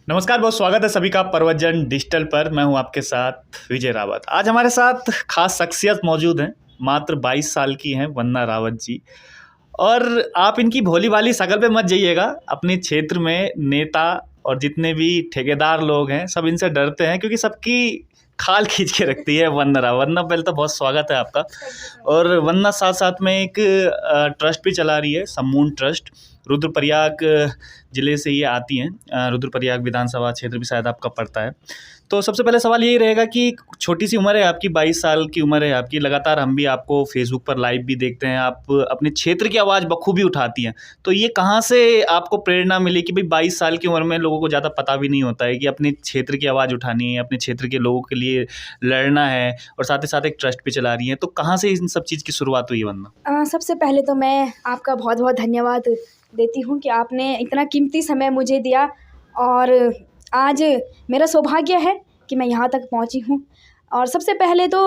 नमस्कार, बहुत स्वागत है सभी का प्रवचन डिजिटल पर। मैं हूं आपके साथ विजय रावत। आज हमारे साथ खास शख्सियत मौजूद हैं। मात्र 22 साल की हैं वंदना रावत जी। और आप इनकी भोली भाली शक्ल पे मत जाइएगा। अपने क्षेत्र में नेता और जितने भी ठेकेदार लोग हैं सब इनसे डरते हैं, क्योंकि सबकी खाल खींच के रखती है वंदना रावत। वंदना, पहले तो बहुत स्वागत है आपका। और वंदना साथ साथ में एक ट्रस्ट भी चला रही है, सम्मून ट्रस्ट। रुद्रप्रयाग ज़िले से ये आती हैं। रुद्रप्रयाग विधानसभा क्षेत्र भी शायद आपका पड़ता है। तो सबसे पहले सवाल यही रहेगा कि छोटी सी उम्र है आपकी, 22 साल की उम्र है आपकी। लगातार हम भी आपको फेसबुक पर लाइव भी देखते हैं, आप अपने क्षेत्र की आवाज़ बखूबी उठाती हैं। तो ये कहाँ से आपको प्रेरणा मिली कि भाई 22 साल की उम्र में लोगों को ज़्यादा पता भी नहीं होता है कि अपने क्षेत्र की आवाज़ उठानी है, अपने क्षेत्र के लोगों के लिए लड़ना है, और साथ ही साथ एक ट्रस्ट भी चला रही हैं। तो कहाँ से इन सब चीज़ की शुरुआत हुई है वंदना? सबसे पहले तो मैं आपका बहुत बहुत धन्यवाद देती हूँ कि आपने इतना कीमती समय मुझे दिया, और आज मेरा सौभाग्य है कि मैं यहाँ तक पहुँची हूँ। और सबसे पहले तो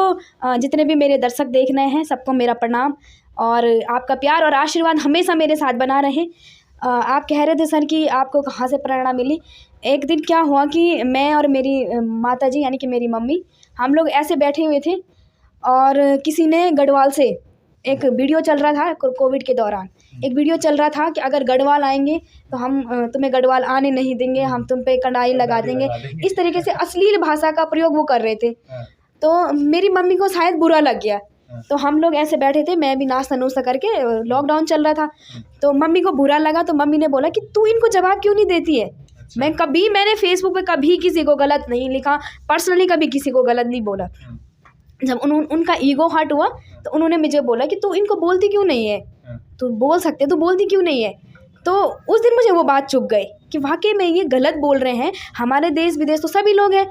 जितने भी मेरे दर्शक देख रहे हैं सबको मेरा प्रणाम, और आपका प्यार और आशीर्वाद हमेशा मेरे साथ बना रहे। आप कह रहे थे सर कि आपको कहाँ से प्रेरणा मिली। एक दिन क्या हुआ कि मैं और मेरी माताजी यानी कि मेरी मम्मी, हम लोग ऐसे बैठे हुए थे और किसी ने गढ़वाल से एक वीडियो चल रहा था। कोविड के दौरान एक वीडियो चल रहा था कि अगर गढ़वाल आएंगे तो हम तुम्हें गढ़वाल आने नहीं देंगे, हम तुम पे कड़ाई लगा देंगे। इस तरीके से अश्लील भाषा का प्रयोग वो कर रहे थे। तो मेरी मम्मी को शायद बुरा लग गया। तो हम लोग ऐसे बैठे थे, मैं भी नाश्ता नुश्ता करके, लॉकडाउन चल रहा था। तो मम्मी को बुरा लगा, तो मम्मी ने बोला कि तू इनको जवाब क्यों नहीं देती है। मैंने फेसबुक पे कभी किसी को गलत नहीं लिखा, पर्सनली कभी किसी को गलत नहीं बोला। जब उनका ईगो हर्ट हुआ तो उन्होंने मुझे बोला कि तू इनको बोलती क्यों नहीं है, तू बोल सकते, तू बोलती क्यों नहीं है। तो उस दिन मुझे वो बात चुभ गई कि वाकई में ये गलत बोल रहे हैं। हमारे देश विदेश तो सभी लोग हैं,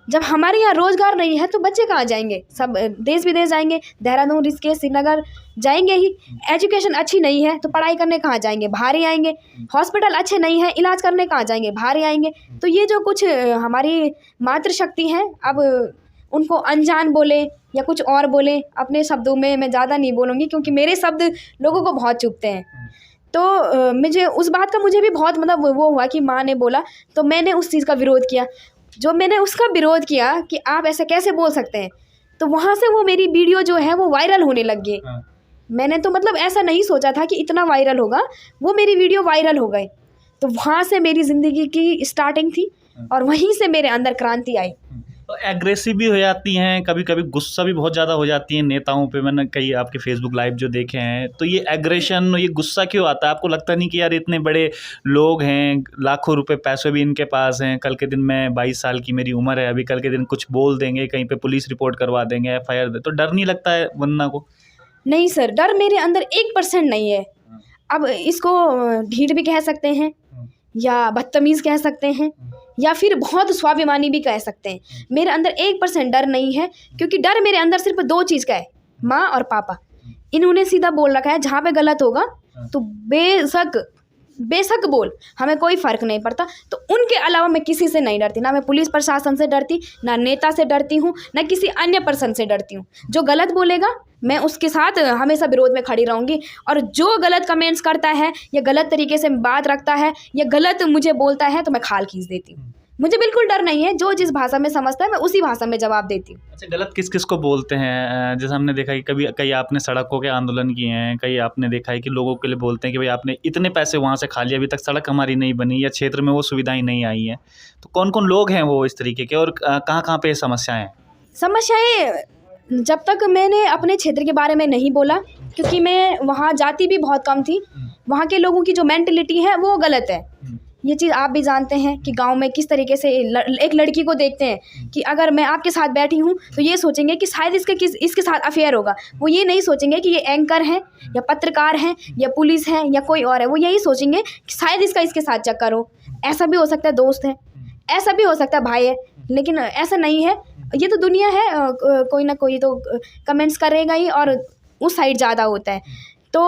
जब हमारे यहाँ रोज़गार नहीं है तो बच्चे कहाँ जाएंगे, सब देश विदेश जाएंगे, देहरादून, ऋषिकेश, श्रीनगर जाएंगे ही। एजुकेशन अच्छी नहीं है तो पढ़ाई करने कहाँ जाएंगे, बाहर ही आएंगे। हॉस्पिटल अच्छे नहीं है, इलाज करने कहाँ जाएंगे, बाहर ही आएंगे। तो ये जो कुछ हमारी मातृशक्ति है, अब उनको अनजान बोले या कुछ और बोले, अपने शब्दों में मैं ज़्यादा नहीं बोलूँगी क्योंकि मेरे शब्द लोगों को बहुत चुभते हैं। तो मुझे उस बात का मुझे भी बहुत वो हुआ कि माँ ने बोला, तो मैंने उस चीज़ का विरोध किया। जो मैंने उसका विरोध किया कि आप ऐसे कैसे बोल सकते हैं, तो वहाँ से वो मेरी वीडियो जो है वो वायरल होने लग गई। मैंने तो ऐसा नहीं सोचा था कि इतना वायरल होगा, वो मेरी वीडियो वायरल हो गई। तो वहाँ से मेरी ज़िंदगी की स्टार्टिंग थी और वहीं से मेरे अंदर क्रांति आई। तो एग्रेसिव भी हो जाती हैं, कभी कभी गुस्सा भी बहुत ज़्यादा हो जाती हैं नेताओं पे। मैंने कई आपके फेसबुक लाइव जो देखे हैं, तो ये एग्रेशन, ये गुस्सा क्यों आता है? आपको लगता नहीं कि यार इतने बड़े लोग हैं, लाखों रुपए पैसे भी इनके पास हैं, कल के दिन मैं 22 साल की मेरी उम्र है अभी, कल के दिन कुछ बोल देंगे, कहीं पे पुलिस रिपोर्ट करवा देंगे, FIR दे, तो डर नहीं लगता है वंदना को? नहीं सर, डर मेरे अंदर 1% नहीं है। अब इसको ढीठ भी कह सकते हैं, या बदतमीज़ कह सकते हैं, या फिर बहुत स्वाभिमानी भी कह सकते हैं। मेरे अंदर 1% डर नहीं है, क्योंकि डर मेरे अंदर सिर्फ 2 चीज़ का है, माँ और पापा। इन्होंने सीधा बोल रखा है जहाँ पे गलत होगा तो बेशक बोल, हमें कोई फ़र्क नहीं पड़ता। तो उनके अलावा मैं किसी से नहीं डरती, ना मैं पुलिस प्रशासन से डरती, ना नेता से डरती हूँ, ना किसी अन्य पर्सन से डरती हूँ। जो गलत बोलेगा मैं उसके साथ हमेशा विरोध में खड़ी रहूँगी, और जो गलत कमेंट्स करता है या गलत तरीके से बात रखता है या गलत मुझे बोलता है तो मैं खाल खींच देती हूँ। मुझे बिल्कुल डर नहीं है, जो जिस भाषा में समझता है मैं उसी भाषा में जवाब देती हूँ। अच्छा, गलत किस किस को बोलते हैं? जैसे हमने देखा कि कई आपने सड़कों के आंदोलन किए हैं, कई आपने देखा है कि लोगों के लिए बोलते हैं कि भाई आपने इतने पैसे वहाँ से खा लिए, अभी तक सड़क हमारी नहीं बनी या क्षेत्र में वो सुविधाएं नहीं आई हैं। तो कौन कौन लोग हैं वो इस तरीके के, और कहाँ कहाँ पे समस्याएं हैं? समस्याएं जब तक मैंने अपने क्षेत्र के बारे में नहीं बोला, क्योंकि मैं वहाँ जाती भी बहुत कम थी, वहाँ के लोगों की जो मेंटलिटी है वो गलत है। ये चीज़ आप भी जानते हैं कि गांव में किस तरीके से एक लड़की को देखते हैं कि अगर मैं आपके साथ बैठी हूँ तो ये सोचेंगे कि शायद इसके साथ अफेयर होगा। वो ये नहीं सोचेंगे कि ये एंकर हैं या पत्रकार हैं या पुलिस है या कोई और है। वो यही सोचेंगे कि शायद इसके साथ चक्कर हो। ऐसा भी हो सकता है दोस्त है, ऐसा भी हो सकता है भाई है, लेकिन ऐसा नहीं है। ये तो दुनिया है, कोई ना कोई तो कमेंट्स करेगा ही, और उस साइड ज़्यादा होता है। तो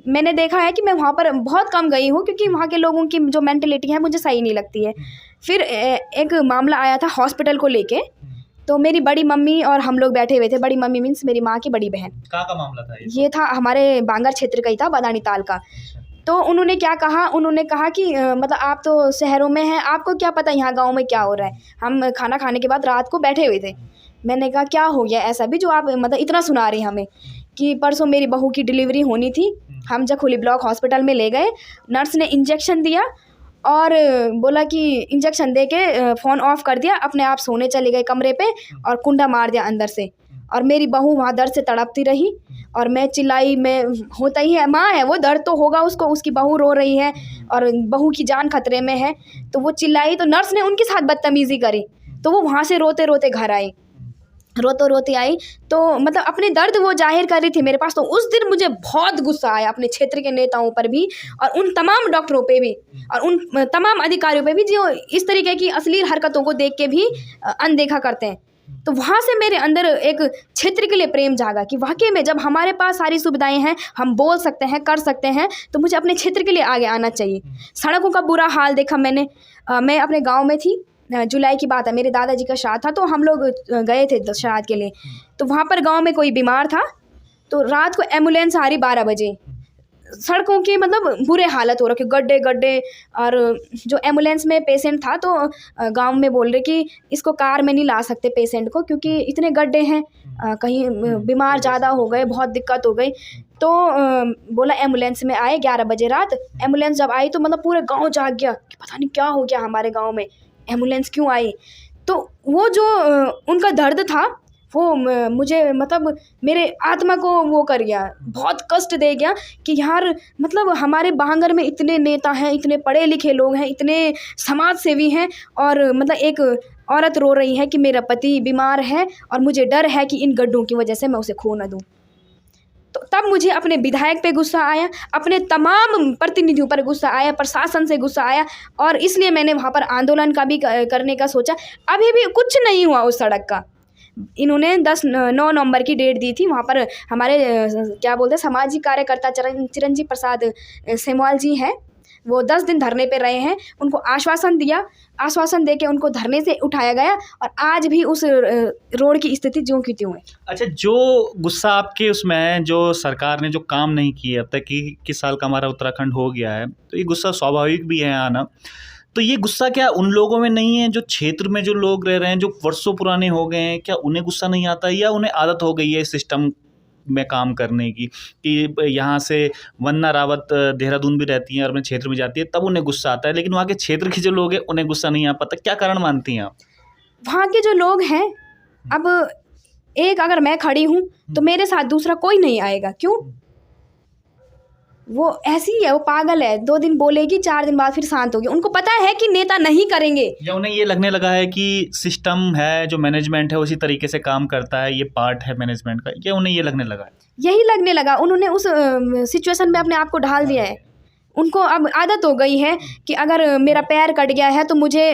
मैंने देखा है कि मैं वहाँ पर बहुत कम गई हूँ, क्योंकि वहाँ के लोगों की जो मेंटलिटी है मुझे सही नहीं लगती है। फिर एक मामला आया था हॉस्पिटल को लेके, तो मेरी बड़ी मम्मी और हम लोग बैठे हुए थे। बड़ी मम्मी मीन्स मेरी माँ की बड़ी बहन। कहाँ का मामला था ये था हमारे बांगर क्षेत्र का ही था, बदानी ताल का। तो उन्होंने क्या कहा, उन्होंने कहा कि मतलब आप तो शहरों में हैं, आपको क्या पता यहाँ गाँव में क्या हो रहा है। हम खाना खाने के बाद रात को बैठे हुए थे। मैंने कहा क्या हो गया ऐसा भी जो आप मतलब इतना सुना रही हैं हमें, कि परसों मेरी बहू की डिलीवरी होनी थी। हम जखोली ब्लॉक हॉस्पिटल में ले गए, नर्स ने इंजेक्शन दिया और बोला कि इंजेक्शन दे के फ़ोन ऑफ कर दिया, अपने आप सोने चले गए कमरे पे और कुंडा मार दिया अंदर से। और मेरी बहू वहाँ दर्द से तड़पती रही और मैं चिल्लाई, मैं होता ही है, माँ है वो, दर्द तो होगा उसको, उसकी बहू रो रही है और बहू की जान खतरे में है। तो वो चिल्लाई तो नर्स ने उनके साथ बदतमीज़ी करी, तो वो वहाँ से रोते रोते घर आई, रोते रोते आई। तो मतलब अपने दर्द वो जाहिर कर रही थी मेरे पास। तो उस दिन मुझे बहुत गुस्सा आया अपने क्षेत्र के नेताओं पर भी और उन तमाम डॉक्टरों पे भी और उन तमाम अधिकारियों पे भी जो इस तरीके की अश्लील हरकतों को देख के भी अनदेखा करते हैं। तो वहाँ से मेरे अंदर एक क्षेत्र के लिए प्रेम जागा कि वाकई में जब हमारे पास सारी सुविधाएं हैं, हम बोल सकते हैं, कर सकते हैं, तो मुझे अपने क्षेत्र के लिए आगे आना चाहिए। सड़कों का बुरा हाल देखा मैंने। मैं अपने गाँव में थी, जुलाई की बात है, मेरे दादाजी का श्राद्ध था, तो हम लोग गए थे श्राद्ध के लिए। तो वहाँ पर गांव में कोई बीमार था, तो रात को एम्बुलेंस आ रही 12 बजे। सड़कों की मतलब बुरे हालत हो रखे, गड्ढे गड्ढे। और जो एम्बुलेंस में पेशेंट था तो गांव में बोल रहे कि इसको कार में नहीं ला सकते पेशेंट को, क्योंकि इतने गड्ढे हैं, कहीं बीमार ज़्यादा हो गए, बहुत दिक्कत हो गई। तो बोला एम्बुलेंस में आए 11 बजे रात। एम्बुलेंस जब आई तो मतलब पूरे गाँव जाग गया कि पता नहीं क्या हो गया हमारे गाँव में, एम्बुलेंस क्यों आई। तो वो जो उनका दर्द था वो मुझे मतलब मेरे आत्मा को वो कर गया, बहुत कष्ट दे गया कि यार मतलब हमारे बांगर में इतने नेता हैं, इतने पढ़े लिखे लोग हैं, इतने समाज सेवी हैं, और मतलब एक औरत रो रही है कि मेरा पति बीमार है और मुझे डर है कि इन गड्ढों की वजह से मैं उसे खो न दूँ। तो तब मुझे अपने विधायक पे गुस्सा आया, अपने तमाम प्रतिनिधियों पर गुस्सा आया, प्रशासन से गुस्सा आया, और इसलिए मैंने वहाँ पर आंदोलन का भी करने का सोचा। अभी भी कुछ नहीं हुआ उस सड़क का। इन्होंने 9 नवंबर की डेट दी थी। वहाँ पर हमारे क्या बोलते हैं सामाजिक कार्यकर्ता चिरंजीव प्रसाद सेमवाल जी हैं, वो 10 दिन धरने पे रहे हैं। उनको आश्वासन दिया, आश्वासन देके उनको धरने से उठाया गया और आज भी उस रोड की स्थिति ज्यों की त्यों है। अच्छा, जो गुस्सा आपके उसमें है, जो सरकार ने जो काम नहीं किए अब तक, कि किस साल का हमारा उत्तराखंड हो गया है, तो ये गुस्सा स्वाभाविक भी है आना। तो ये गुस्सा क्या उन लोगों में नहीं है जो क्षेत्र में जो लोग रह रहे हैं, जो वर्षों पुराने हो गए हैं, क्या उन्हें गुस्सा नहीं आता, या उन्हें आदत हो गई है सिस्टम में काम करने की, कि यहाँ से वंदना रावत देहरादून भी रहती हैं और अपने क्षेत्र में जाती है, तब उन्हें गुस्सा आता है, लेकिन वहाँ के क्षेत्र के जो लोग हैं उन्हें गुस्सा नहीं आ पाता? क्या कारण मानती हैं आप? वहाँ के जो लोग हैं, अब एक अगर मैं खड़ी हूँ तो मेरे साथ दूसरा कोई नहीं आएगा। क्यों? वो ऐसी ही है, वो पागल है। 2 दिन बोलेगी, 4 दिन बाद फिर शांत होगी। उनको पता है कि नेता नहीं करेंगे, या उन्हें ये लगने लगा है कि सिस्टम है, जो मैनेजमेंट है उसी तरीके से काम करता है, ये पार्ट है मैनेजमेंट का, या उन्हें ये लगने लगा है? यही लगने लगा। उन्होंने उस सिचुएशन में अपने आप को ढाल दिया है। उनको अब आदत हो गई है कि अगर मेरा पैर कट गया है तो मुझे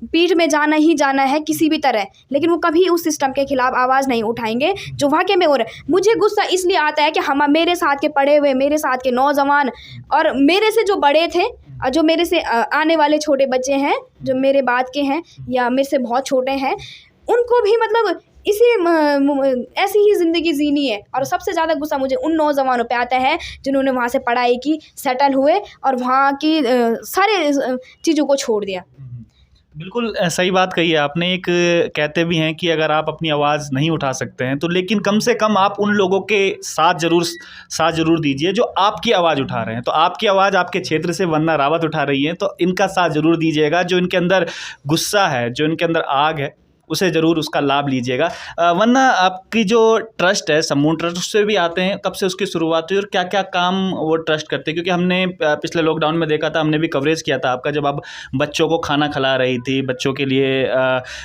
पीठ में जाना ही जाना है किसी भी तरह, लेकिन वो कभी उस सिस्टम के खिलाफ आवाज़ नहीं उठाएंगे जो वाकई में हो रहा है। मुझे गुस्सा इसलिए आता है कि हम मेरे साथ के पढ़े हुए, मेरे साथ के नौजवान और मेरे से जो बड़े थे, जो मेरे से आने वाले छोटे बच्चे हैं, जो मेरे बाद के हैं या मेरे से बहुत छोटे हैं, उनको भी मतलब ऐसी ही ज़िंदगी जीनी है। और सबसे ज़्यादा गुस्सा मुझे उन नौजवानों पे आता है जिन्होंने वहाँ से पढ़ाई की, सेटल हुए और वहाँ की सारे चीज़ों को छोड़ दिया। बिल्कुल सही बात कही है आपने। एक कहते भी हैं कि अगर आप अपनी आवाज़ नहीं उठा सकते हैं तो लेकिन कम से कम आप उन लोगों के साथ ज़रूर दीजिए जो आपकी आवाज़ उठा रहे हैं। तो आपकी आवाज़ आपके क्षेत्र से वंदना रावत उठा रही हैं, तो इनका साथ ज़रूर दीजिएगा। जो इनके अंदर गुस्सा है, जो इनके अंदर आग है, उसे ज़रूर उसका लाभ लीजिएगा। वरना आपकी जो ट्रस्ट है, समूह ट्रस्ट, उससे भी आते हैं, कब से उसकी शुरुआत हुई और क्या क्या काम वो ट्रस्ट करते हैं? क्योंकि हमने पिछले लॉकडाउन में देखा था, हमने भी कवरेज किया था आपका, जब आप बच्चों को खाना खिला रही थी, बच्चों के लिए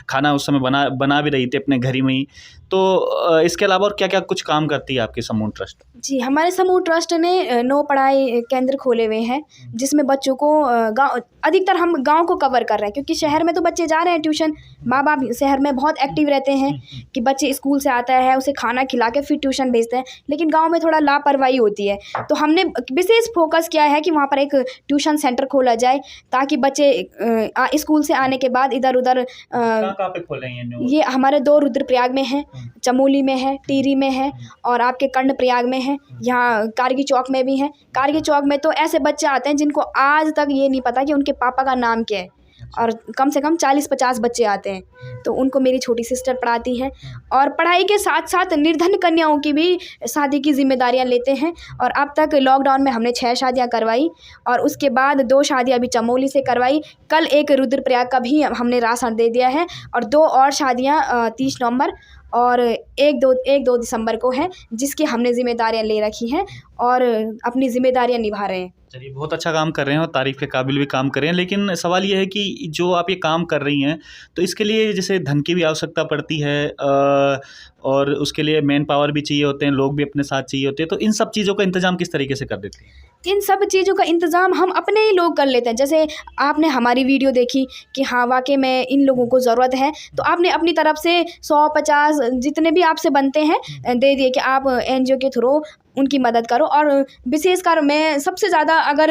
खाना उस समय बना भी रही थी अपने घर में ही। तो इसके अलावा और क्या क्या कुछ काम करती है आपकी समूह ट्रस्ट? जी, हमारे समूह ट्रस्ट ने 9 पढ़ाई केंद्र खोले हुए हैं, जिसमें बच्चों को अधिकतर हम गांव को कवर कर रहे हैं, क्योंकि शहर में तो बच्चे जा रहे हैं ट्यूशन। माँ बाप शहर में बहुत एक्टिव रहते हैं कि बच्चे स्कूल से आता है, उसे खाना खिला के फिर ट्यूशन भेजते हैं, लेकिन गांव में थोड़ा लापरवाही होती है। तो हमने विशेष फोकस किया है कि वहाँ पर एक ट्यूशन सेंटर खोला जाए, ताकि बच्चे स्कूल से आने के बाद इधर उधर कहाँ पे खोले हैं? ये हमारे 2 रुद्रप्रयाग में हैं, चमोली में है, टिहरी में है और आपके कर्णप्रयाग में है, यहाँ कारगी चौक में भी है। कारगी चौक में तो ऐसे बच्चे आते हैं जिनको आज तक ये नहीं पता कि उनके पापा का नाम क्या है, और कम से कम 40-50 बच्चे आते हैं। तो उनको मेरी छोटी सिस्टर पढ़ाती है और पढ़ाई के साथ साथ निर्धन कन्याओं की भी शादी की जिम्मेदारियां लेते हैं। और अब तक लॉकडाउन में हमने 6 शादियां करवाई और उसके बाद 2 शादियां अभी चमोली से करवाई। कल एक रुद्रप्रयाग का भी हमने राशन दे दिया है और 2 और शादियां 30 नवंबर और 1-2 दिसंबर को है, जिसकी हमने जिम्मेदारियां ले रखी हैं और अपनी जिम्मेदारियां निभा रहे हैं। चलिए, बहुत अच्छा काम कर रहे हैं और तारीफ़ के काबिल भी काम कर रहे हैं। लेकिन सवाल ये है कि जो आप ये काम कर रही हैं, तो इसके लिए जैसे धन की भी आवश्यकता पड़ती है और उसके लिए मैन पावर भी चाहिए होते हैं, लोग भी अपने साथ चाहिए होते हैं। तो इन सब चीज़ों का इंतज़ाम किस तरीके से कर देती हैं? इन सब चीज़ों का इंतज़ाम हम अपने ही लोग कर लेते हैं। जैसे आपने हमारी वीडियो देखी कि हाँ वाकई में इन लोगों को ज़रूरत है, तो आपने अपनी तरफ से 100-50 जितने भी आपसे बनते हैं दे दिए कि आप NGO के थ्रू उनकी मदद करो। और विशेषकर मैं सबसे ज़्यादा अगर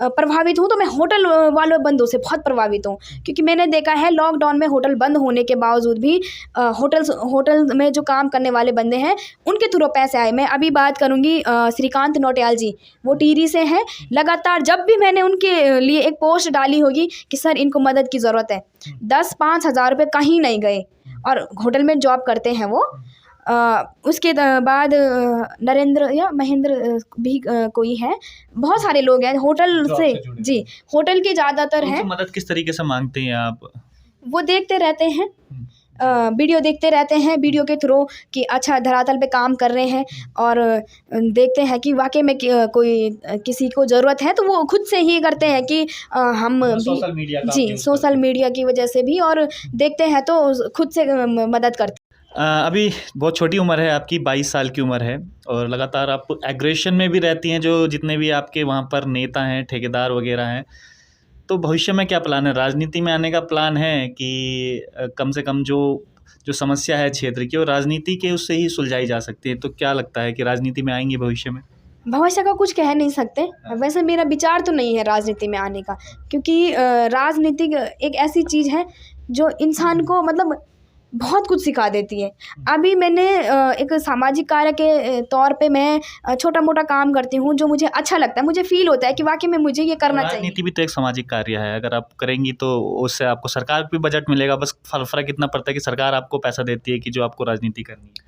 प्रभावित हूँ तो मैं होटल वालों बंदों से बहुत प्रभावित हूँ, क्योंकि मैंने देखा है लॉकडाउन में होटल बंद होने के बावजूद भी होटल में जो काम करने वाले बंदे हैं उनके थ्रू पैसे आए। मैं अभी बात करूँगी श्रीकांत नौटियाल जी, वो टिहरी से हैं। लगातार जब भी मैंने उनके लिए एक पोस्ट डाली होगी कि सर इनको मदद की ज़रूरत है, 10-5 हज़ार रुपये कहीं नहीं गए और होटल में जॉब करते हैं वो। उसके बाद नरेंद्र या महेंद्र भी कोई है, बहुत सारे लोग हैं होटल से जी, होटल के ज़्यादातर हैं। मदद किस तरीके से मांगते हैं आप? वो देखते रहते हैं, वीडियो देखते रहते हैं, वीडियो के थ्रू कि अच्छा धरातल पे काम कर रहे हैं और देखते हैं कि वाकई में कोई किसी को ज़रूरत है, तो वो खुद से ही करते हैं कि हम सोशल मीडिया जी सोशल मीडिया की वजह से भी, और देखते हैं तो खुद से मदद करते हैं। अभी बहुत छोटी उम्र है आपकी, 22 साल की उम्र है और लगातार आप एग्रेशन में भी रहती हैं, जो जितने भी आपके वहाँ पर नेता हैं, ठेकेदार वगैरह हैं। तो भविष्य में क्या प्लान है? राजनीति में आने का प्लान है कि कम से कम जो समस्या है क्षेत्र की, और राजनीति के उससे ही सुलझाई जा सकती है? तो क्या लगता है कि राजनीति में आएंगे भविष्य में? भविष्य का कुछ कह नहीं सकते। वैसे मेरा विचार तो नहीं है राजनीति में आने का, क्योंकि राजनीति एक ऐसी चीज़ है जो इंसान को मतलब बहुत कुछ सिखा देती है। अभी मैंने एक सामाजिक कार्य के तौर पे मैं छोटा मोटा काम करती हूँ जो मुझे अच्छा लगता है, मुझे फील होता है कि वाकई में मुझे ये करना चाहिए। राजनीति भी तो एक सामाजिक कार्य है, अगर आप करेंगी तो उससे आपको सरकार को भी बजट मिलेगा। बस फ़र्क इतना पड़ता है कि सरकार आपको पैसा देती है कि जो आपको राजनीति करनी है।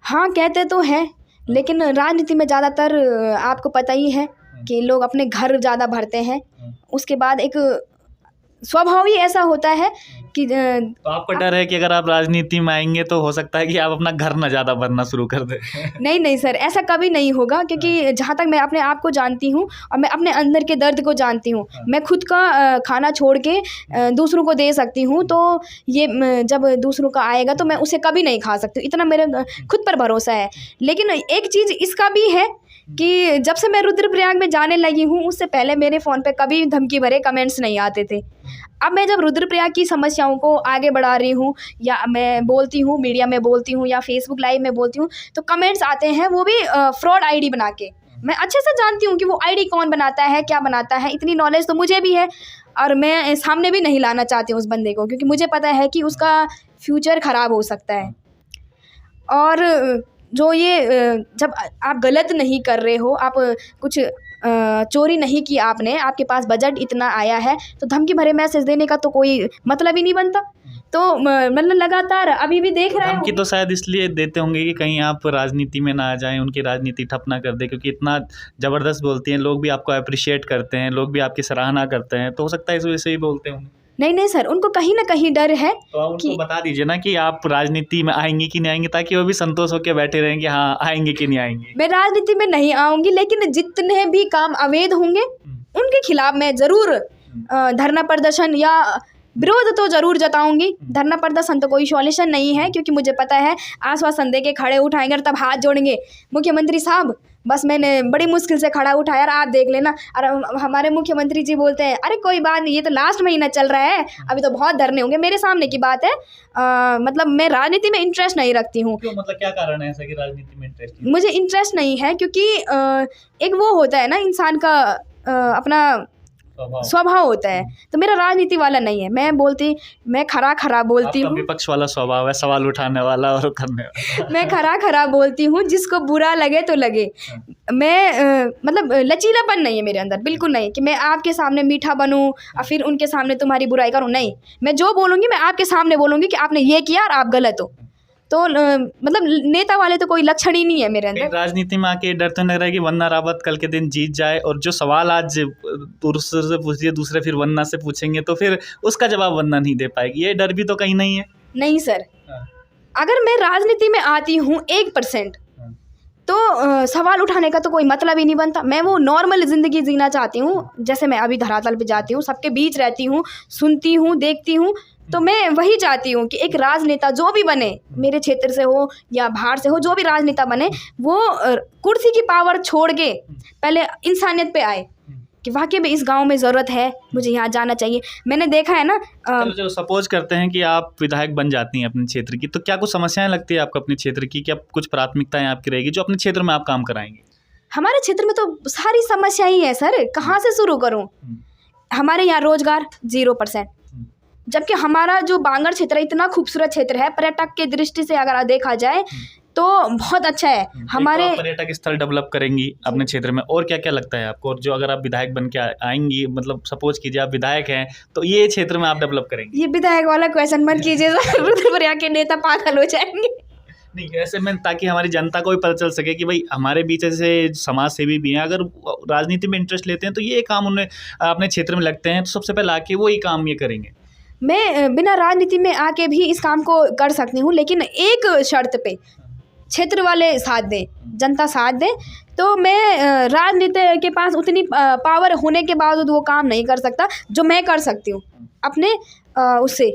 हाँ कहते तो हैं, लेकिन राजनीति में ज़्यादातर आपको पता ही है कि लोग अपने घर ज़्यादा भरते हैं। उसके बाद एक स्वभाव ही ऐसा होता है कि तो आपको डर है कि अगर आप राजनीति में आएंगे तो हो सकता है कि आप अपना घर न ज़्यादा भरना शुरू कर दें? नहीं सर, ऐसा कभी नहीं होगा, क्योंकि जहाँ तक मैं अपने आप को जानती हूँ और मैं अपने अंदर के दर्द को जानती हूँ, मैं खुद का खाना छोड़ के दूसरों को दे सकती हूँ। तो ये जब दूसरों का आएगा तो मैं उसे कभी नहीं खा सकती, इतना मेरे खुद पर भरोसा है। लेकिन एक चीज़ इसका भी है कि जब से मैं रुद्रप्रयाग में जाने लगी हूँ, उससे पहले मेरे फ़ोन पे कभी धमकी भरे कमेंट्स नहीं आते थे। अब मैं जब रुद्रप्रयाग की समस्याओं को आगे बढ़ा रही हूँ, या मैं बोलती हूँ, मीडिया में बोलती हूँ या फेसबुक लाइव में बोलती हूँ, तो कमेंट्स आते हैं, वो भी फ्रॉड आईडी बना के। मैं अच्छे से जानती हूँ कि वो आईडी कौन बनाता है, क्या बनाता है, इतनी नॉलेज तो मुझे भी है, और मैं सामने भी नहीं लाना चाहती हूँ उस बंदे को, क्योंकि मुझे पता है कि उसका फ्यूचर ख़राब हो सकता है। और जो ये जब आप गलत नहीं कर रहे हो, आप कुछ चोरी नहीं की आपने, आपके पास बजट इतना आया है, तो धमकी भरे मैसेज देने का तो कोई मतलब ही नहीं बनता। तो मतलब लगातार अभी भी देख रहे हैं। धमकी तो शायद इसलिए देते होंगे कि कहीं आप राजनीति में ना आ जाएं, उनकी राजनीति ठप ना कर दे, क्योंकि इतना ज़बरदस्त बोलती हैं, लोग भी आपको अप्रिशिएट करते हैं, लोग भी आपकी सराहना करते हैं, तो हो सकता है इस वजह से ही बोलते होंगे। नहीं सर, उनको कहीं ना कहीं डर है। तो आप उनको बता दीजिए ना कि आप राजनीति में आएंगी कि नहीं आएंगी, ताकि वो भी संतोष होकर बैठे रहें कि हाँ आएंगे कि नहीं आएंगे। मैं राजनीति में नहीं आऊँगी, लेकिन जितने भी काम अवैध होंगे उनके खिलाफ मैं ज़रूर धरना प्रदर्शन या विरोध तो ज़रूर जताऊंगी। धरना प्रदर्शन तो कोई सॉल्यूशन नहीं है, क्योंकि मुझे पता है आश्वासन दे के खड़े उठाएंगे और तब हाथ जोड़ेंगे, मुख्यमंत्री साहब बस मैंने बड़ी मुश्किल से खड़ा उठाया और आप देख लेना। और हमारे मुख्यमंत्री जी बोलते हैं अरे कोई बात नहीं, ये तो लास्ट महीना चल रहा है, अभी तो बहुत धरने होंगे। मेरे सामने की बात है। मतलब मैं राजनीति में इंटरेस्ट नहीं रखती हूँ। मतलब क्या कारण है ऐसा कि राजनीति में इंटरेस्ट? मुझे इंटरेस्ट नहीं है, क्योंकि एक वो होता है ना इंसान का अपना स्वभाव होता है। तो मेरा राजनीति वाला नहीं है। मैं खरा बोलती आपका हूँ। विपक्ष वाला स्वभाव है, सवाल उठाने वाला और करने वाला। मैं खरा बोलती हूँ, जिसको बुरा लगे तो लगे। मैं मतलब लचीलापन नहीं है मेरे अंदर, बिल्कुल नहीं कि मैं आपके सामने मीठा बनूं और फिर उनके सामने तुम्हारी बुराई करूं। नहीं, मैं जो बोलूँगी मैं आपके सामने बोलूँगी कि आपने ये किया और आप गलत हो। तो मतलब नेता वाले तो कोई लक्षण ही नहीं है मेरे अंदर। राजनीति में आके डर तो नहीं रहा कि वन्ना रावत कल के दिन जीत जाए और जो सवाल आज दूसरे से पूछिए, दूसरे फिर वन्ना से पूछेंगे तो फिर उसका जवाब वन्ना नहीं दे पाएगी, ये डर भी तो कहीं नहीं है? नहीं सर, अगर मैं राजनीति में आती हूँ 1% तो सवाल उठाने का तो कोई मतलब ही नहीं बनता। मैं वो नॉर्मल ज़िंदगी जीना चाहती हूँ, जैसे मैं अभी धरातल पे जाती हूँ, सबके बीच रहती हूँ, सुनती हूँ, देखती हूँ। तो मैं वही चाहती हूँ कि एक राजनेता जो भी बने, मेरे क्षेत्र से हो या बाहर से हो, जो भी राजनेता बने वो कुर्सी की पावर छोड़ के पहले इंसानियत पे आए कि वाकई में इस गांव में ज़रूरत है, मुझे यहाँ जाना चाहिए। मैंने देखा है ना। चलो सपोज करते हैं कि आप विधायक बन जाती हैं अपने क्षेत्र की, तो क्या कुछ समस्याएं लगती है आपको अपने क्षेत्र की? क्या कुछ प्राथमिकताएं आपकी रहेगी जो अपने क्षेत्र में आप काम कराएंगे? हमारे क्षेत्र में तो सारी समस्या ही है सर, कहाँ से शुरू करूँ। हमारे यहाँ रोजगार 0%, जबकि हमारा जो बांगड़ क्षेत्र है इतना खूबसूरत क्षेत्र है, पर्यटक के दृष्टि से अगर देखा जाए तो बहुत अच्छा है। हमारे पर्यटक स्थल डेवलप करेंगी अपने क्षेत्र में, और क्या क्या लगता है आपको? और जो अगर आप विधायक बन के आएंगी, मतलब सपोज कीजिए आप विधायक हैं, तो ये क्षेत्र में आप डेवलप करेंगी? ये विधायक वाला क्वेश्चन मत कीजिए सर, रुद्रपुर यहाँ के नेता पागल हो जाएंगे। नहीं, ऐसे में ताकि हमारी जनता को भी पता चल सके कि भाई हमारे बीच ऐसे समाज सेवी भी हैं, अगर राजनीति में इंटरेस्ट लेते हैं तो ये काम उन्हें अपने क्षेत्र में लगते हैं तो सबसे पहले आके वो ही काम ये करेंगे। मैं बिना राजनीति में आके भी इस काम को कर सकती हूँ, लेकिन एक शर्त पे, क्षेत्र वाले साथ दें, जनता साथ दें। तो मैं राजनीति के पास उतनी पावर होने के बावजूद वो काम नहीं कर सकता जो मैं कर सकती हूँ अपने उससे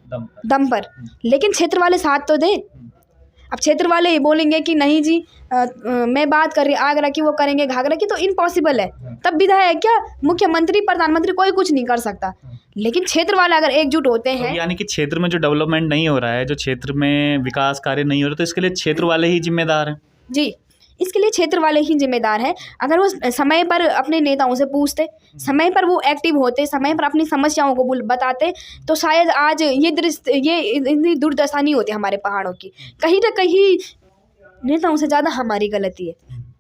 दम पर। लेकिन क्षेत्र वाले साथ तो दें। अब क्षेत्र वाले ये बोलेंगे कि नहीं जी मैं बात कर रही आगरा की, वो करेंगे घाघरा की, तो इम्पॉसिबल है। तब विधायक क्या, मुख्यमंत्री, प्रधानमंत्री कोई कुछ नहीं कर सकता। लेकिन क्षेत्र वाले अगर एकजुट होते हैं, यानी कि क्षेत्र में जो डेवलपमेंट नहीं हो रहा है, जो क्षेत्र में विकास कार्य नहीं हो रहा, तो इसके लिए क्षेत्र वाले ही जिम्मेदार हैं। जी, इसके लिए क्षेत्र वाले ही जिम्मेदार हैं। अगर वो समय पर अपने नेताओं से पूछते, समय पर वो एक्टिव होते, समय पर अपनी समस्याओं को बताते, तो शायद आज ये इतनी दुर्दशा नहीं होती हमारे पहाड़ों की। कहीं ना कहीं नेताओं से ज़्यादा हमारी गलती है,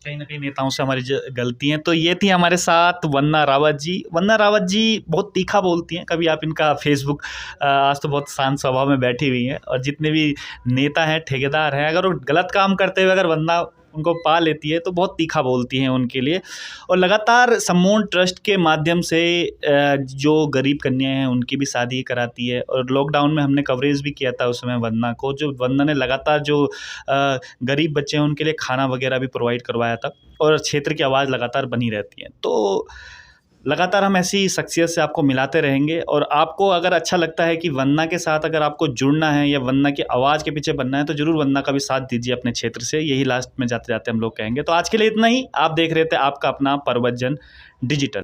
कहीं ना कहीं नेताओं से हमारी गलती है। तो ये थी हमारे साथ वन्ना रावत जी। वन्ना रावत जी बहुत तीखा बोलती हैं, कभी आप इनका फेसबुक, आज तो बहुत शांत स्वभाव में बैठी हुई हैं, और जितने भी नेता हैं, ठेकेदार हैं, अगर वो गलत काम करते हुए अगर वन्ना उनको पा लेती है तो बहुत तीखा बोलती हैं उनके लिए। और लगातार सम्मोहन ट्रस्ट के माध्यम से जो गरीब कन्याएं हैं उनकी भी शादी कराती है। और लॉकडाउन में हमने कवरेज भी किया था उस समय वन्ना को, जो वन्ना ने लगातार जो गरीब बच्चे हैं उनके लिए खाना वगैरह भी प्रोवाइड करवाया था, और क्षेत्र की आवाज़ लगातार बनी रहती है। तो लगातार हम ऐसी शख्सियत से आपको मिलाते रहेंगे। और आपको अगर अच्छा लगता है कि वन्ना के साथ अगर आपको जुड़ना है या वन्ना की आवाज़ के पीछे बनना है, तो ज़रूर वन्ना का भी साथ दीजिए अपने क्षेत्र से। यही लास्ट में जाते जाते हम लोग कहेंगे। तो आज के लिए इतना ही। आप देख रहे थे आपका अपना पर्वतजन डिजिटल।